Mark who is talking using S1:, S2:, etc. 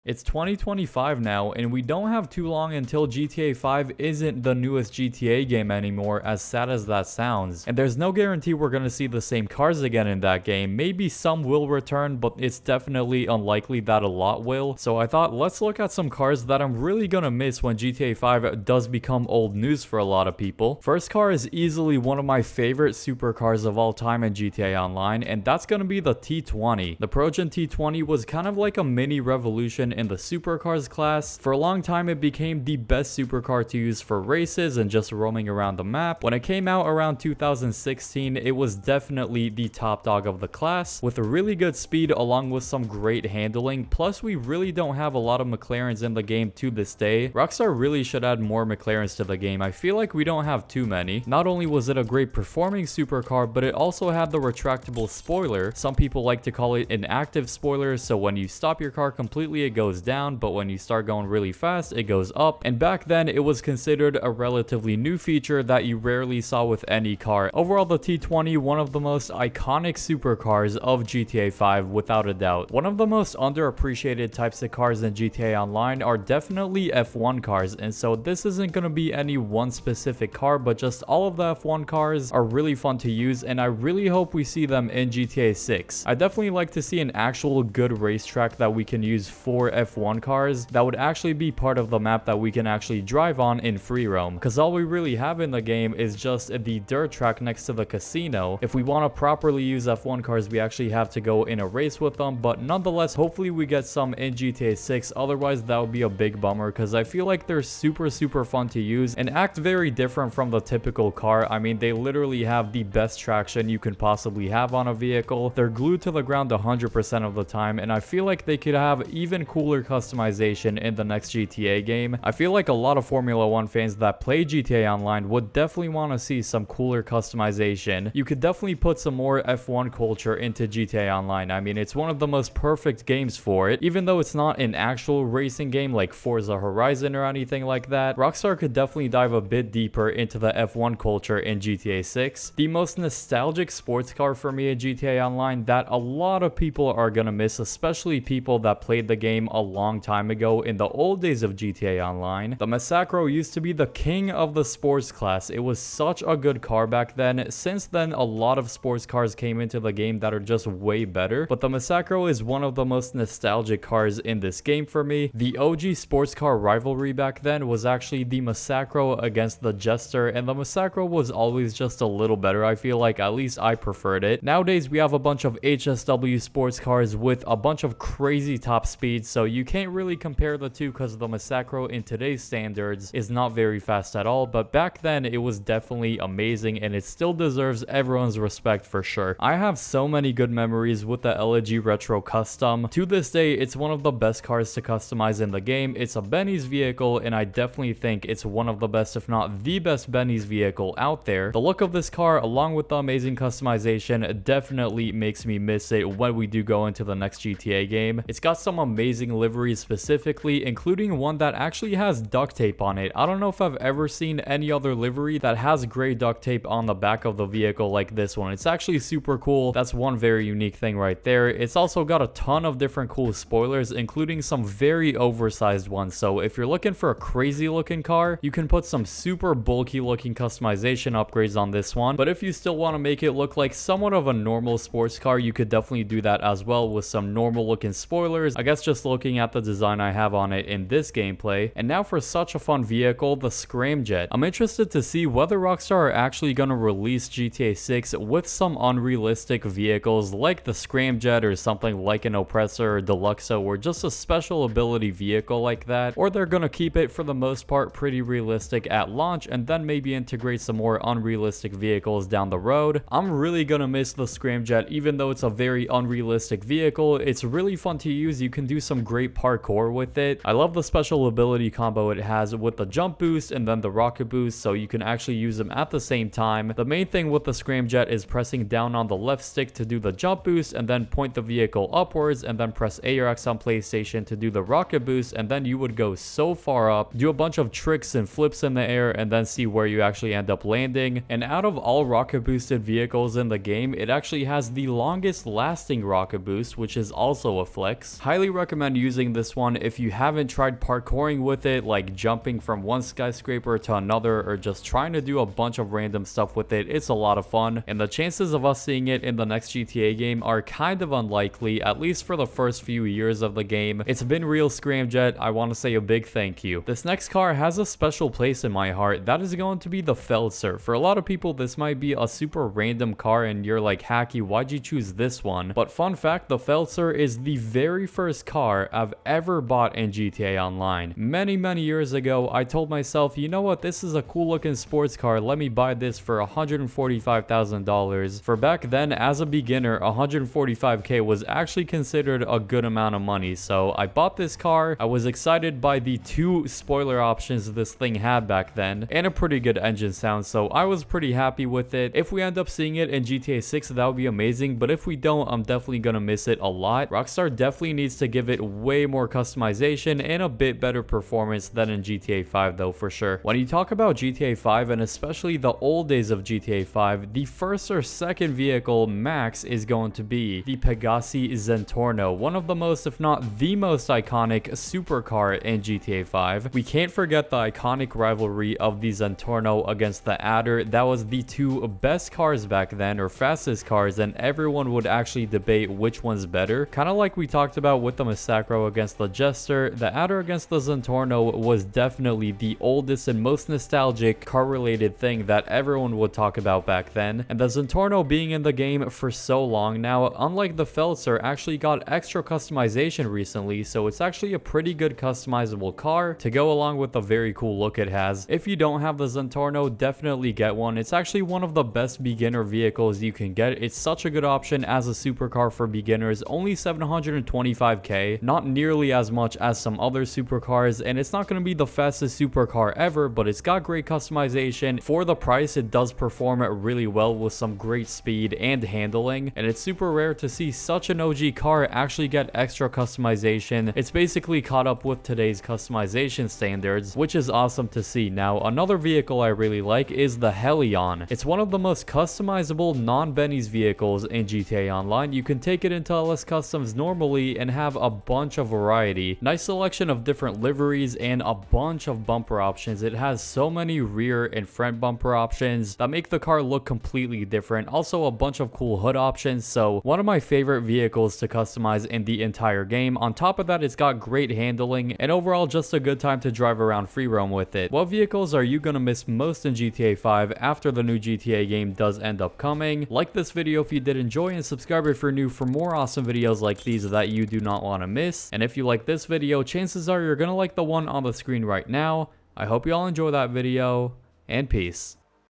S1: It's 2025 now, and we don't have too long until GTA 5 isn't the newest GTA game anymore, as sad as that sounds. And there's no guarantee we're gonna see the same cars again in that game. Maybe some will return, but it's definitely unlikely that a lot will. So I thought, let's look at some cars that I'm really gonna miss when GTA 5 does become old news for a lot of people. First car is easily one of my favorite supercars of all time in GTA Online, and that's gonna be the T20. The Progen T20 was kind of like a mini revolution in the supercars class. For a long time, it became the best supercar to use for races and just roaming around the map. When it came out around 2016, it was definitely the top dog of the class, with a really good speed along with some great handling. Plus, we really don't have a lot of McLarens in the game to this day. Rockstar really should add more McLarens to the game. I feel like we don't have too many. Not only was it a great performing supercar, but it also had the retractable spoiler. Some people like to call it an active spoiler, so when you stop your car completely, it goes down, but when you start going really fast, it goes up. And back then, it was considered a relatively new feature that you rarely saw with any car. Overall, the T20, one of the most iconic supercars of GTA 5 without a doubt. One of the most underappreciated types of cars in GTA Online are definitely F1 cars, and so this isn't going to be any one specific car, but just all of the F1 cars are really fun to use, and I really hope we see them in GTA 6. I definitely like to see an actual good racetrack that we can use for F1 cars that would actually be part of the map that we can actually drive on in free roam, because all we really have in the game is just the dirt track next to the casino. If we want to properly use F1 cars, we actually have to go in a race with them, but nonetheless, hopefully we get some in GTA 6. Otherwise, that would be a big bummer, because I feel like they're super fun to use and act very different from the typical car. I mean, they literally have the best traction you can possibly have on a vehicle. They're glued to the ground 100% of the time, and I feel like they could have even cooler customization in the next GTA game. I feel like a lot of Formula 1 fans that play GTA Online would definitely want to see some cooler customization. You could definitely put some more F1 culture into GTA Online. I mean, it's one of the most perfect games for it. Even though it's not an actual racing game like Forza Horizon or anything like that, Rockstar could definitely dive a bit deeper into the F1 culture in GTA 6. The most nostalgic sports car for me in GTA Online that a lot of people are gonna miss, especially people that played the game a long time ago in the old days of GTA Online. The Massacro used to be the king of the sports class. It was such a good car back then. Since then, a lot of sports cars came into the game that are just way better, but the Massacro is one of the most nostalgic cars in this game for me. The OG sports car rivalry back then was actually the Massacro against the Jester, and the Massacro was always just a little better. I feel like at least I preferred it. Nowadays, we have a bunch of HSW sports cars with a bunch of crazy top speeds, so you can't really compare the two because the Massacro in today's standards is not very fast at all, but back then it was definitely amazing, and it still deserves everyone's respect for sure. I have so many good memories with the LG Retro Custom. To this day, it's one of the best cars to customize in the game. It's a Benny's vehicle, and I definitely think it's one of the best, if not the best Benny's vehicle out there. The look of this car, along with the amazing customization, definitely makes me miss it when we do go into the next GTA game. It's got some amazing liveries specifically, including one that actually has duct tape on it. I don't know if I've ever seen any other livery that has gray duct tape on the back of the vehicle like this one. It's actually super cool. That's one very unique thing right there. It's also got a ton of different cool spoilers, including some very oversized ones. So if you're looking for a crazy looking car, you can put some super bulky looking customization upgrades on this one. But if you still want to make it look like somewhat of a normal sports car, you could definitely do that as well with some normal looking spoilers. I guess just looking at the design I have on it in this gameplay. And now for such a fun vehicle, the Scramjet. I'm interested to see whether Rockstar are actually going to release GTA 6 with some unrealistic vehicles like the Scramjet or something like an Oppressor or Deluxo or just a special ability vehicle like that, or they're going to keep it for the most part pretty realistic at launch and then maybe integrate some more unrealistic vehicles down the road. I'm really going to miss the Scramjet. Even though it's a very unrealistic vehicle, it's really fun to use. You can do some great parkour with it. I love the special ability combo it has with the jump boost and then the rocket boost, so you can actually use them at the same time. The main thing with the Scramjet is pressing down on the left stick to do the jump boost and then point the vehicle upwards, and then press A or X on PlayStation to do the rocket boost, and then you would go so far up, do a bunch of tricks and flips in the air, and then see where you actually end up landing. And out of all rocket boosted vehicles in the game, it actually has the longest lasting rocket boost, which is also a flex. Highly recommend recommend using this one if you haven't tried parkouring with it, like jumping from one skyscraper to another or just trying to do a bunch of random stuff with it. It's a lot of fun, and the chances of us seeing it in the next GTA game are kind of unlikely, at least for the first few years of the game. It's been real, Scramjet. I want to say a big thank you. This next car has a special place in my heart. That is going to be the Feltzer. For a lot of people, this might be a super random car and you're like, Hakiii, why'd you choose this one? But fun fact, the Feltzer is the very first car I've ever bought in GTA Online. Many years ago, I told myself, you know what, this is a cool looking sports car, let me buy this for $145,000. For back then, as a beginner, 145k was actually considered a good amount of money, so I bought this car. I was excited by the 2 spoiler options this thing had back then, and a pretty good engine sound, so I was pretty happy with it. If we end up seeing it in GTA 6, that would be amazing, but if we don't, I'm definitely gonna miss it a lot. Rockstar definitely needs to give it way more customization and a bit better performance than in GTA 5 though, for sure. When you talk about GTA 5, and especially the old days of GTA 5, the first or second vehicle max is going to be the Pegassi Zentorno, one of the most, if not the most iconic supercar in GTA 5. We can't forget the iconic rivalry of the Zentorno against the Adder. That was the 2 best cars back then, or fastest cars, and everyone would actually debate which one's better. Kind of like we talked about with the Massacro against the Jester, the Adder against the Zentorno was definitely the oldest and most nostalgic car related thing that everyone would talk about back then. And the Zentorno being in the game for so long now, unlike the Feltzer, actually got extra customization recently, so it's actually a pretty good customizable car to go along with the very cool look it has. If you don't have the Zentorno, definitely get one. It's actually one of the best beginner vehicles you can get. It's such a good option as a supercar for beginners, only 725k, not nearly as much as some other supercars, and it's not going to be the fastest supercar ever, but it's got great customization. For the price, it does perform really well with some great speed and handling, and it's super rare to see such an OG car actually get extra customization. It's basically caught up with today's customization standards, which is awesome to see. Now, another vehicle I really like is the Helion. It's one of the most customizable non-Benny's vehicles in GTA Online. You can take it into LS Customs normally and have a bunch of variety. Nice selection of different liveries and a bunch of bumper options. It has so many rear and front bumper options that make the car look completely different. Also a bunch of cool hood options, so one of my favorite vehicles to customize in the entire game. On top of that, it's got great handling and overall just a good time to drive around free roam with it. What vehicles are you gonna miss most in GTA 5 after the new GTA game does end up coming? Like this video if you did enjoy, and subscribe if you're new for more awesome videos like these that you do not want to miss. And if you like this video, chances are you're gonna like the one on the screen right now. I hope you all enjoy that video, and peace.